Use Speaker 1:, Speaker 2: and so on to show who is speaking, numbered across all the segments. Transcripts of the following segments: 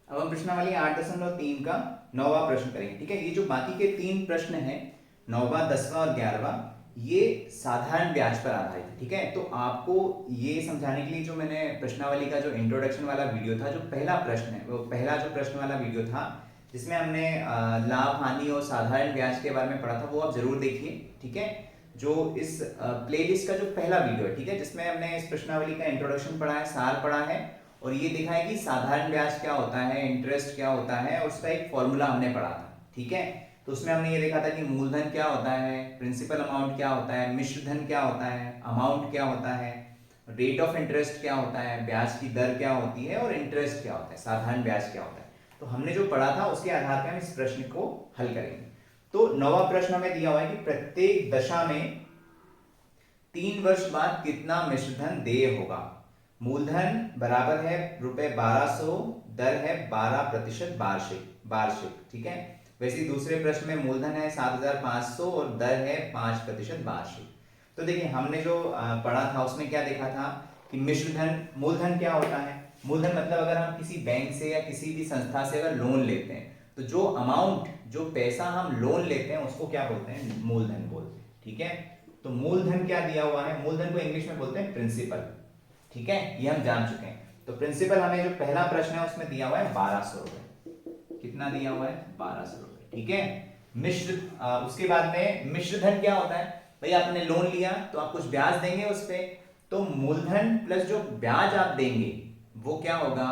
Speaker 1: अब हम प्रश्नावली 8.3 का 9वां प्रश्न करेंगे। ठीक है, ये जो बाकी के 3 प्रश्न हैं, 9वां, 10वां और 11वां, ये साधारण ब्याज पर आधारित है। ठीक है, तो आपको ये समझाने के लिए जो मैंने प्रश्नावली का जो इंट्रोडक्शन वाला वीडियो था, जो पहला प्रश्न है, वो पहला जो प्रश्न वाला वीडियो था जिसमें हमने लाभ हानि और साधारण ब्याज के बारे में पढ़ा था, वो आप जरूर देखिए। ठीक है, जो इस प्लेलिस्ट का जो पहला वीडियो है, ठीक है, जिसमें हमने इस प्रश्नावली का इंट्रोडक्शन पढ़ा है, सार पढ़ा है, और ये देखा है कि साधारण ब्याज क्या होता है, इंटरेस्ट क्या होता है, और उसका एक फॉर्मूला हमने पढ़ा था। ठीक है, तो उसमें हमने ये देखा था कि मूलधन क्या होता है, प्रिंसिपल अमाउंट क्या होता है, मिश्र धन क्या होता है, अमाउंट क्या होता है, रेट ऑफ इंटरेस्ट क्या होता है, ब्याज की दर क्या होती है, और इंटरेस्ट क्या होता है, साधारण ब्याज क्या होता है। तो हमने जो पढ़ा था उसके आधार पर हम इस प्रश्न को हल करेंगे। तो 9वां प्रश्न हमें दिया हुआ है कि प्रत्येक दशा में 3 वर्ष बाद कितना मिश्रधन देय होगा। मूलधन बराबर है ₹1200, दर है 12% वार्षिक वार्षिक। ठीक है, वैसे ही दूसरे प्रश्न में मूलधन है 7,500 और दर है 5% वार्षिक। तो देखिए, हमने जो पढ़ा था उसमें क्या देखा था कि मिश्रधन, मूलधन क्या होता है। मूलधन मतलब अगर हम किसी बैंक से या किसी भी संस्था से अगर लोन लेते हैं, तो जो अमाउंट, जो पैसा हम लोन लेते हैं, उसको क्या बोलते हैं, मूलधन बोलते हैं। ठीक है, तो मूलधन क्या दिया हुआ है, मूलधन को इंग्लिश में बोलते हैं प्रिंसिपल। ठीक है, ये हम जान चुके हैं। तो प्रिंसिपल हमें जो पहला प्रश्न है उसमें दिया हुआ है 1200 रुपए। कितना दिया हुआ है, 1200 रुपए। ठीक है, उसके बाद में मिश्रधन क्या होता है, भाई आपने लोन लिया तो आप कुछ ब्याज देंगे उस पे, तो मूलधन प्लस जो ब्याज आप देंगे वो क्या होगा,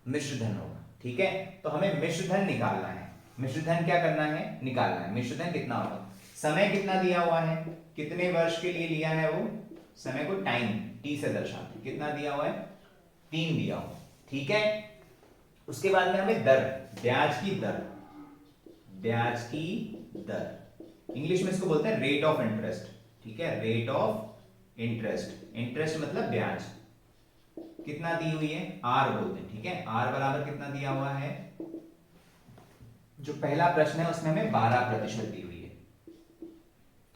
Speaker 1: मिश्रधन होगा। ठीक है, तो हमें मिश्रधन निकालना है। मिश्रधन क्या करना है, निकालना है। मिश्रधन कितना होगा, समय कितना दिया हुआ है, कितने वर्ष के लिए लिया है वो, समय को टाइम टी से दर्शाते हैं, कितना दिया हुआ है, 3 दिया हुआ। ठीक है, उसके बाद में हमें दर, ब्याज की दर, ब्याज की दर, इंग्लिश में इसको बोलते हैं रेट ऑफ इंटरेस्ट। ठीक है, रेट ऑफ इंटरेस्ट, इंटरेस्ट मतलब ब्याज, कितना दी हुई है, आर बोलते हैं। ठीक है, आर बराबर कितना दिया हुआ है, जो पहला प्रश्न है उसमें हमें 12% दी हुई है।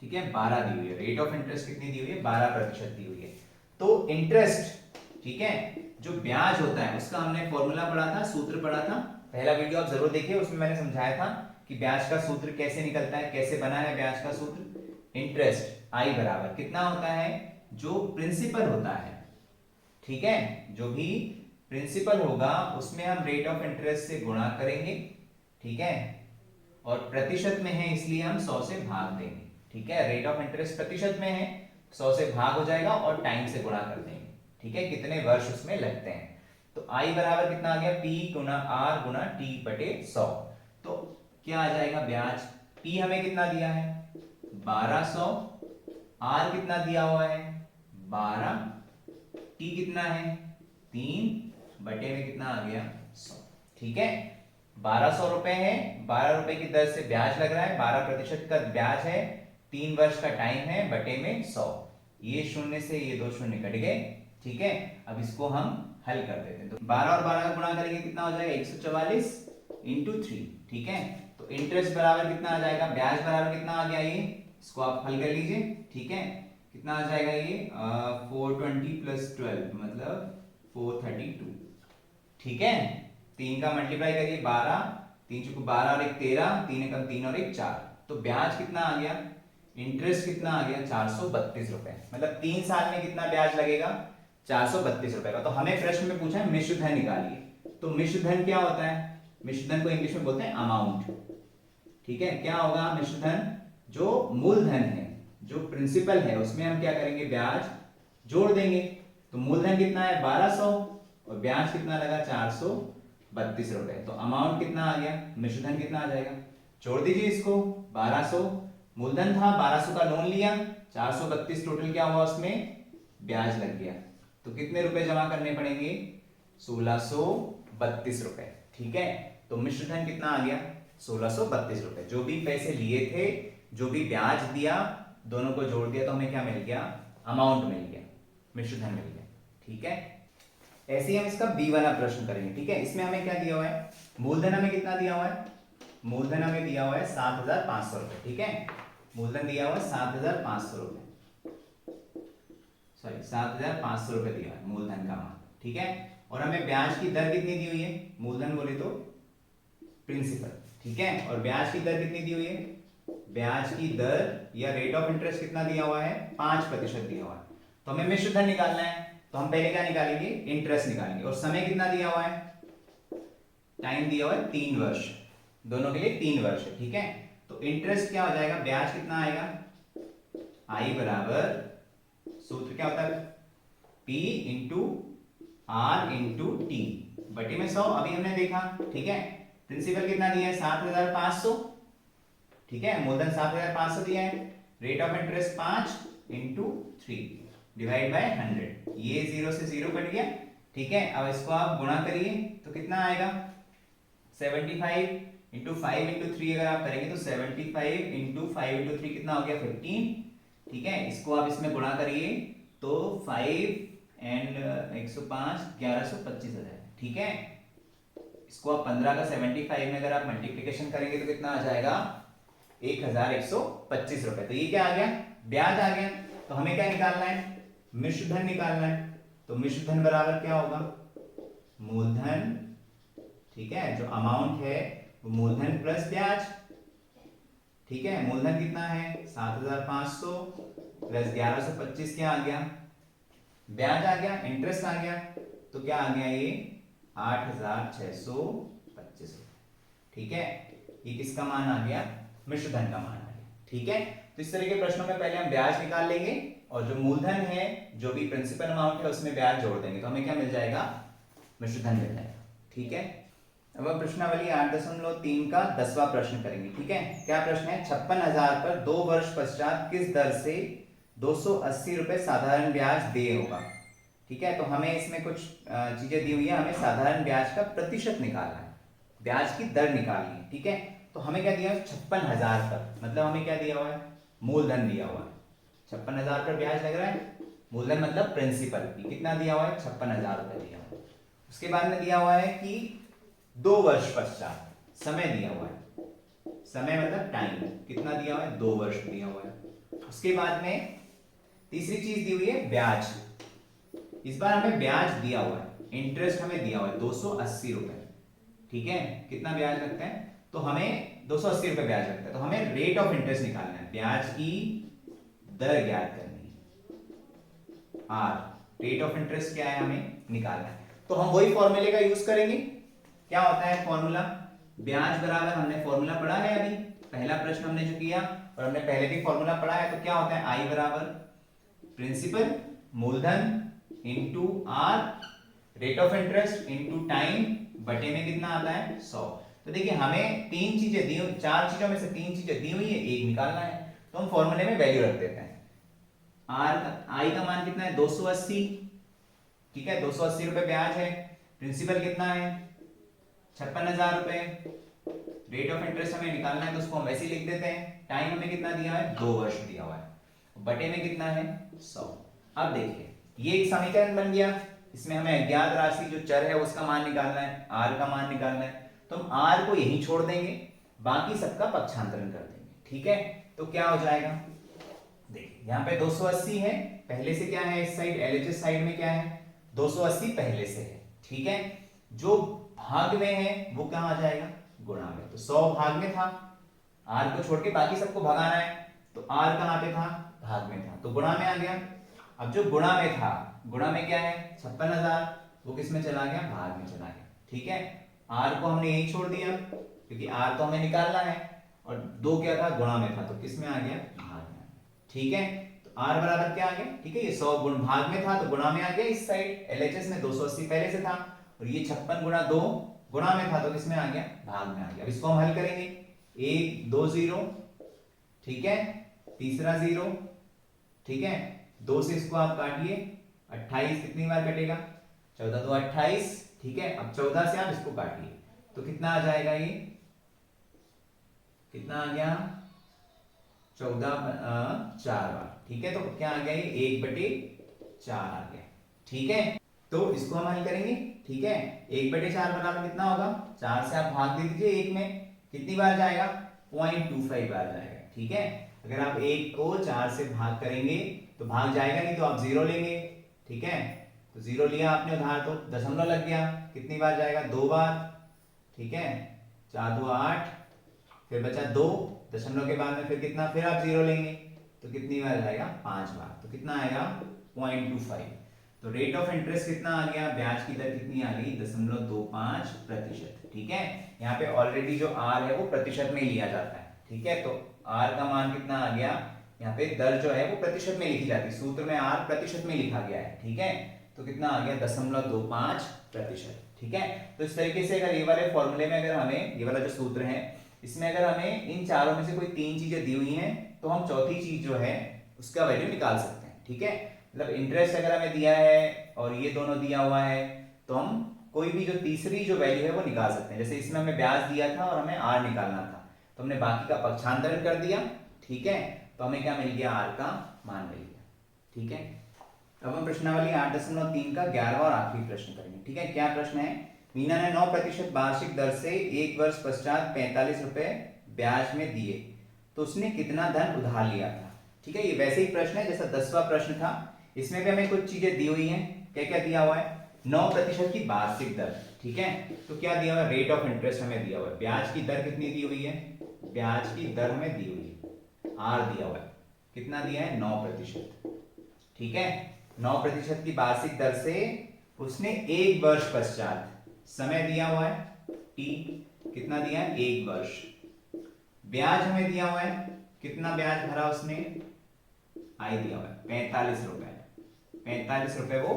Speaker 1: ठीक है, 12 दी हुई है। रेट ऑफ इंटरेस्ट कितनी दी हुई है, 12% दी हुई है। तो इंटरेस्ट, ठीक है, जो ब्याज होता है उसका हमने फॉर्मूला पढ़ा था, सूत्र पढ़ा था, पहला वीडियो आप जरूर देखिए, उसमें मैंने समझाया था कि ब्याज का सूत्र कैसे निकलता है, कैसे बना है ब्याज का सूत्र। इंटरेस्ट आई बराबर कितना होता है, जो प्रिंसिपल होता है। ठीक है, जो भी प्रिंसिपल होगा उसमें हम रेट ऑफ इंटरेस्ट से गुणा करेंगे। ठीक है, और प्रतिशत में है इसलिए हम 100 से भाग देंगे। ठीक है, रेट ऑफ इंटरेस्ट प्रतिशत में है, 100 से भाग हो जाएगा और टाइम से गुणा कर देंगे। ठीक है, कितने वर्ष उसमें लगते हैं। तो आई बराबर कितना आ गया, पी गुना आर गुना टी बटे 100। तो क्या आ जाएगा ब्याज, पी हमें कितना दिया है, 1200, आर कितना दिया हुआ है, 12, टी कितना है, 3 बटे में कितना आ गया, 100। ठीक है, 1200 रुपए है, 12 रुपए की दर से ब्याज लग रहा है, 12% का ब्याज है, 3 वर्ष का टाइम है, बटे में 100। ये शून्य से ये 2 शून्य कट गए। ठीक है, अब इसको हम हल कर देते हैं। तो 12 और 12 का गुणा करेंगे कितना हो जाएगा, 144 इंटू 3। ठीक है, तो इंटरेस्ट बराबर कितना आ जाएगा, ब्याज बराबर कितना आ गया, ये इसको आप हल कर लीजिए। ठीक है, कितना आ जाएगा ये, 420 प्लस 12 मतलब 432। ठीक है, 3 का मल्टीप्लाई करिए, 12, 3 चुको 12 और 1 13, 3 एकम 3 और 1 4। तो ब्याज कितना आ गया, इंटरेस्ट कितना आ गया, 432 रुपए, मतलब 3 साल में कितना ब्याज लगेगा, 432 रुपए का। तो हमें प्रश्न में पूछा है मिश्रधन निकालिए। तो मिश्रधन क्या होता है, मिश्रधन को इंग्लिश में बोलते हैं अमाउंट। ठीक है, क्या होगा मिश्रधन, जो मूलधन है, जो प्रिंसिपल है, उसमें हम क्या करेंगे, ब्याज जोड़ देंगे। तो मूलधन कितना है 1200 और ब्याज कितना लगा 432 रुपए। तो अमाउंट कितना आ गया, मिश्रधन कितना आ जाएगा, जोड़ दीजिए इसको। 1200 मूलधन था, 1200 का लोन लिया, 432 टोटल क्या हुआ उसमें, ब्याज लग गया। तो कितने रुपए जमा करने पड़ेंगे, 1632 रुपए। ठीक है, तो मिश्रधन कितना आ गया, 1632 रुपए। जो भी पैसे लिए थे, जो भी ब्याज दिया, दोनों को जोड़ दिया तो हमें क्या मिल गया, अमाउंट मिल गया, मिश्रधन मिल गया। ठीक है, ऐसे ही हम इसका बी वाला प्रश्न करेंगे। ठीक है, इसमें हमें क्या दिया हुआ है, मूलधन हमें कितना दिया हुआ है, मूलधन हमें दिया हुआ है 7,500 रुपए। ठीक है, मूलधन दिया हुआ है 7,500 रुपए, सॉरी 7,500 रुपए दिया है मूलधन का मान, ठीक है। और हमें ब्याज की दर कितनी दी हुई है, मूलधन बोले तो प्रिंसिपल, ठीक है। और ब्याज की दर कितनी दी हुई है, ब्याज की दर या रेट ऑफ इंटरेस्ट कितना दिया हुआ है, 5% दिया हुआ है। तो हमें मिश्र धन निकालना है, तो हम पहले क्या निकालेंगे, इंटरेस्ट निकालेंगे। और समय कितना दिया हुआ है, टाइम दिया हुआ है 3 वर्ष, दोनों के लिए 3 वर्ष है, ठीक है। तो इंटरेस्ट क्या हो जाएगा, ब्याज कितना आएगा, आई बराबर, सूत्र क्या होता है, P into R into T बटे में 100, अभी हमने देखा, ठीक है। प्रिंसिपल कितना दिया है, 7,500, ठीक है। मूलधन 7,500 दिया है, rate of interest 5 into 3 divide by 100, ये 0 से 0 कट गया, ठीक है। अब इसको आप गुणा करिए तो कितना आएगा, 75 इंटू 5 इंटू 3 अगर आप करेंगे तो 75 इंटू 5 इंटू 3 कितना हो गया, 15, ठीक है। इसको आप इसमें गुणा करिए तो 5 एंड 105 1125 हो जाएगा, ठीक है। इसको आप 15 का 75 में अगर आप मल्टीप्लिकेशन करेंगे तो कितना आ जाएगा, 1,125 रुपए। तो ये क्या आ गया, ब्याज आ गया। तो हमें क्या निकालना है, मिश्र धन निकालना है। तो मिश्र धन बराबर क्या होगा, मूलधन, ठीक है, जो अमाउंट है वो मूलधन प्लस ब्याज, ठीक है। मूलधन कितना है 7,500 प्लस 1125 क्या आ गया, ब्याज आ गया, इंटरेस्ट आ गया, तो क्या आ गया ये 8,625, ठीक है। ये किसका मान आ गया, मिश्र धन का मान आ गया, ठीक है। तो इस तरह के प्रश्नों में पहले हम ब्याज निकाल लेंगे और जो मूलधन है, जो भी प्रिंसिपल अमाउंट है उसमें ब्याज जोड़ देंगे, तो हमें क्या मिल जाएगा, मिश्र धन मिल जाएगा, ठीक है। अब हम प्रश्नावली 8.3 का 10वां प्रश्न करेंगे, ठीक है। क्या प्रश्न है, 56,000 पर 2 वर्ष पश्चात किस दर से 280 रुपए साधारण ब्याज देय होगा, ठीक है। तो हमें इसमें कुछ चीजें दी हुई है, हमें साधारण ब्याज का प्रतिशत निकालना है, ब्याज की दर निकालनी है, ठीक है। तो हमें क्या दिया है, 56,000 पर, मतलब हमें क्या दिया हुआ है, मूलधन दिया हुआ है, 56,000 पर ब्याज लग रहा है, मूलधन मतलब प्रिंसिपल, कितना दिया हुआ है, 56,000 रुपए दिया हुआ है। उसके बाद में दिया हुआ है कि 2 वर्ष पश्चात, समय दिया हुआ है, समय मतलब टाइम, कितना दिया हुआ है, 2 वर्ष दिया हुआ है। उसके बाद में तीसरी चीज दी हुई है ब्याज, इस बार हमें ब्याज दिया हुआ है, इंटरेस्ट हमें दिया हुआ है 280 रुपए, ठीक है। कितना ब्याज लगता है, तो हमें 280 रुपए ब्याज लगता है। तो हमें रेट ऑफ इंटरेस्ट निकालना है, ब्याज की दर ज्ञात करनी है, आर, रेट ऑफ इंटरेस्ट क्या है हमें निकालना है। तो हम वही फॉर्मूले का यूज करेंगे, क्या होता है फॉर्मूला, ब्याज बराबर, हमने फॉर्मूला पढ़ा है अभी, पहला प्रश्न हमने जो किया और हमने पहले भी फॉर्मूला पढ़ा है। तो क्या होता है, आई बराबर प्रिंसिपल मूलधन into R, rate of interest into time बटे में कितना आता है 100। तो देखिए हमें 3 चीजें दी, 4 चीजों में से 3 चीजें दी हुई है, एक निकालना है, तो हम फॉर्मूले में वैल्यू रख देते हैं। आर का, आई का मान कितना है 280, ठीक है, 280 रुपए ब्याज है, प्रिंसिपल कितना है 56,000 रुपए, रेट ऑफ इंटरेस्ट हमें निकालना है तो उसको हम वैसे ही लिख देते हैं, टाइम हमें कितना दिया है 2 वर्ष दिया हुआ है, बटे में कितना है 100। अब देखिए ये एक समीकरण बन गया, इसमें हमें अज्ञात राशि जो चर है उसका मान निकालना है, आर का मान निकालना है। तो हम आर को यहीं छोड़ देंगे, बाकी सबका पक्षांतरण कर देंगे, ठीक है। तो क्या हो जाएगा, देखिए यहाँ पे 280 है, पहले से क्या है इस साइड, एलएचएस साइड में क्या है 280 पहले से है, ठीक है। जो भाग में है वो कहाँ आ जाएगा, गुणा में। तो 100 भाग में था, आर को छोड़ के बाकी सबको भगाना है, तो आर कहाँ पे था, भाग में था, तो गुणा में आ गया। अब जो गुणा में था, गुणा में क्या है 56,000, वो किस में चला गया, भाग में चला गया, ठीक है। आर को हमने यही छोड़ दिया क्योंकि आर तो हमें निकालना है, और 2 क्या था, गुणा में था, तो किस में आ गया, भाग में, ठीक है। तो आर बराबर क्या आ गया, ठीक है, ये 100 गुण भाग में था तो गुणा में आ गया इस साइड, एलएचएस में 280 पहले से था, और ये 56 गुणा 2 गुणा में था तो किस में आ गया, भाग में आ गया। अब इसको हम हल करेंगे, 1 2 0, ठीक है, तीसरा 0, ठीक है, 2 से इसको आप काटिए, 28 कितनी बार कटेगा, 14 2 28, ठीक है। अब 14 से आप इसको काटिए तो कितना आ जाएगा, ये कितना आ गया 14 4 बार, ठीक है। तो क्या आ गया, ये 1/4 आ गया, ठीक है। तो इसको हम हल करेंगे, ठीक है। 1/4 बराबर कितना होगा, 4 से आप भाग दे दीजिए, 1 में कितनी बार जाएगा, 0.25 बार जाएगा, ठीक है। अगर आप 1 को 4 से भाग करेंगे तो भाग जाएगा नहीं, तो आप 0 लेंगे। ठीक है, तो 0 लिया आपने उधार, तो दशमलव लग गया, कितनी बार जाएगा, 2 बार। ठीक है, 4 2 8, फिर बचा 2, दशमलव के बाद में फिर कितना, फिर आप 0 लेंगे, तो कितनी बार जाएगा, 5 बार। तो कितना आएगा, 0.25। तो रेट ऑफ इंटरेस्ट कितना आ गया, ब्याज की दर कितनी आ गई, 0.25%। ठीक है, यहाँ पे ऑलरेडी जो आर है वो प्रतिशत में लिया जाता है। ठीक है, तो आर का मान कितना आ गया, यहाँ पे दर जो है वो प्रतिशत में लिखी जाती है, सूत्र में आर प्रतिशत में लिखा गया है। ठीक है, तो कितना आ गया, 0.25%। ठीक है, तो इस तरीके से अगर ये वाले फॉर्मूले में अगर हमें ये वाला जो सूत्र है इसमें अगर हमें इन चारों में से कोई 3 चीजें दी हुई हैं तो हम चौथी चीज जो है उसका वैल्यू निकाल सकते हैं। ठीक है, मतलब इंटरेस्ट अगर हमें दिया है और ये दोनों दिया हुआ है तो हम कोई भी जो तीसरी जो वैल्यू है वो निकाल सकते हैं। जैसे इसमें हमें ब्याज दिया था और हमें आर निकालना था, तो हमने बाकी का पक्षांतरण कर दिया। ठीक है, तो हमें क्या मिल गया, आर का मान मिल गया। ठीक है, अब हम प्रश्नावली 8.3 का 11वां और आखिरी प्रश्न करेंगे। ठीक है, क्या प्रश्न है, मीना ने 9% वार्षिक दर से 1 वर्ष पश्चात 45 रुपए ब्याज में दिए, तो उसने कितना धन उधार लिया था। ठीक है, ये वैसे ही प्रश्न है जैसा 10वां प्रश्न था, इसमें भी हमें कुछ चीजें दी हुई हैं। क्या क्या दिया हुआ है, 9% की वार्षिक दर। ठीक है, तो क्या दिया हुआ है, रेट ऑफ इंटरेस्ट हमें दिया हुआ है, ब्याज की दर कितनी दी हुई है, ब्याज की दर हमें दी हुई है, आर दिया हुआ है, कितना दिया है, 9%। ठीक है, 9% की वार्षिक दर से उसने 1 वर्ष पश्चात, समय दिया हुआ है टी, कितना दिया है, 1 वर्ष, ब्याज हमें दिया हुआ है, कितना ब्याज भरा उसने, आई दिया हुआ है 45 रुपए, 45 रुपए वो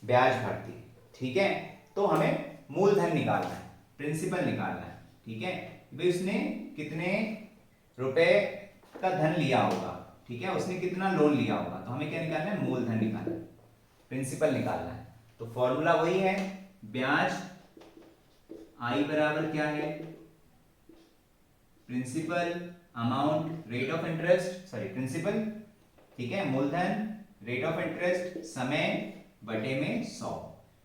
Speaker 1: ब्याज भरती है। ठीक है, तो हमें मूलधन निकालना है, प्रिंसिपल निकालना है। ठीक है, भाई उसने कितने रुपए का धन लिया होगा। ठीक है, उसने कितना लोन लिया होगा, तो हमें क्या निकालना है, मूलधन निकालना है, प्रिंसिपल निकालना है। तो फॉर्मूला वही है, ब्याज आई बराबर क्या है, principal amount rate of interest, sorry principal, ठीक है, मूलधन रेट ऑफ इंटरेस्ट समय बटे में 100।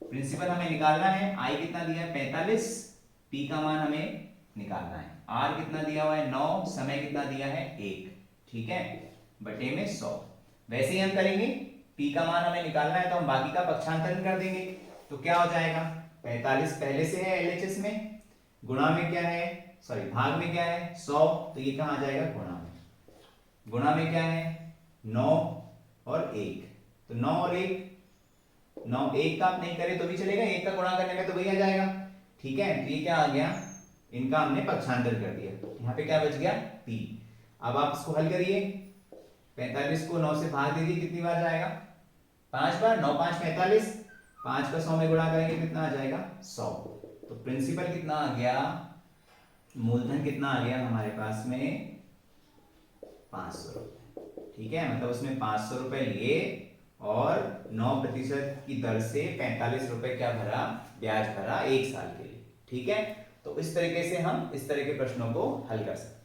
Speaker 1: प्रिंसिपल हमें निकालना है, आई कितना दिया है 45, पी का मान हमें निकालना है, आर कितना दिया हुआ है 9, समय कितना दिया है 1। ठीक है, बटे में 100। वैसे ही हम करेंगे, पी का मान हमें निकालना है तो हम बाकी का पक्षांतरण कर देंगे, तो क्या हो जाएगा, 45 पहले से है एलएचएस में, गुणा में क्या है, सॉरी भाग में क्या है 100, तो ये कहां आ जाएगा, गुणा में, गुणा में क्या है 9 और 1, तो 9 और 1, 9 1 का आप नहीं करें तो भी चलेगा, 1 का गुणा करने में तो वही आ जाएगा। ठीक है, तो ये क्या आ गया, इनका हमने पक्षांतर कर दिया, यहाँ पे क्या बच गया, p। अब आप इसको हल करिए, 45 को 9 से भाग दीजिए, कितनी बार जाएगा, 5 बार, 9 5 45, 5 का 100 में गुणा करेंगे कितना आ जाएगा 100। तो प्रिंसिपल कितना आ गया, मूलधन कितना आ गया हमारे पास में 500 रुपए। ठीक है, मतलब उसने 500 रुपए लिए और 9% की दर से 45 रुपए क्या भरा, ब्याज भरा 1 साल के लिए। ठीक है, तो इस तरीके से हम इस तरह के प्रश्नों को हल कर सकते हैं।